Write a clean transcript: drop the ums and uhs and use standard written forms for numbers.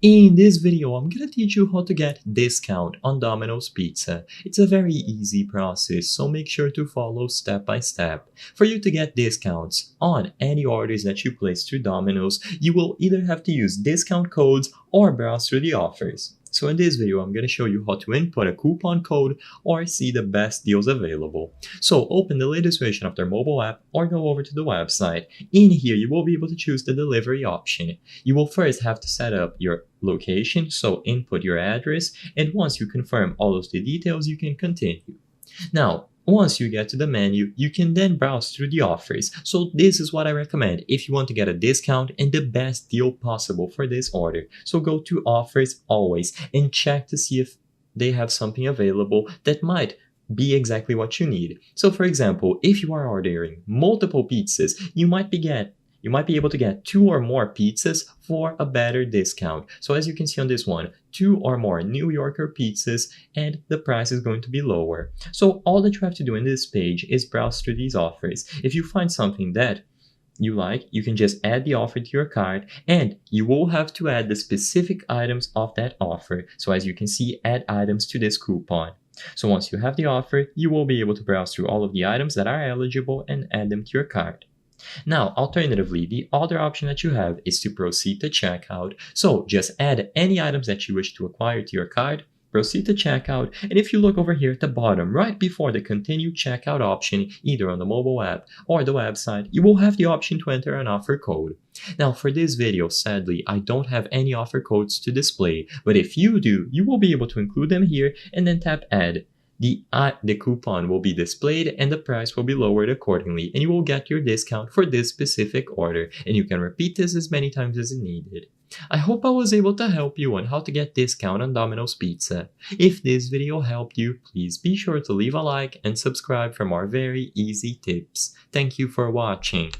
In this video, I'm gonna teach you how to get discount on Domino's Pizza. It's a very easy process, so make sure to follow step by step. For you to get discounts on any orders that you place through Domino's, you will either have to use discount codes or browse through the offers. So in this video, I'm gonna show you how to input a coupon code or see the best deals available. So open the latest version of their mobile app or go over to the website. In here, you will be able to choose the delivery option. You will first have to set up your location, so input your address, and once you confirm all of the details, you can continue. Now, once you get to the menu, you can then browse through the offers. So this is what I recommend if you want to get a discount and the best deal possible for this order. So go to offers always and check to see if they have something available that might be exactly what you need. So for example, if you are ordering multiple pizzas, you might be able to get 2 or more pizzas for a better discount. So as you can see on this one, 2 or more New Yorker pizzas and the price is going to be lower. So all that you have to do in this page is browse through these offers. If you find something that you like, you can just add the offer to your cart and you will have to add the specific items of that offer. So as you can see, add items to this coupon. So once you have the offer, you will be able to browse through all of the items that are eligible and add them to your cart. Now, alternatively, the other option that you have is to proceed to checkout. So just add any items that you wish to acquire to your cart, proceed to checkout, and if you look over here at the bottom, right before the continue checkout option, either on the mobile app or the website, you will have the option to enter an offer code. Now, for this video, sadly, I don't have any offer codes to display, but if you do, you will be able to include them here and then tap add. The coupon will be displayed and the price will be lowered accordingly, and you will get your discount for this specific order, and you can repeat this as many times as needed. I hope I was able to help you on how to get discount on Domino's Pizza. If this video helped you, please be sure to leave a like and subscribe for more very easy tips. Thank you for watching.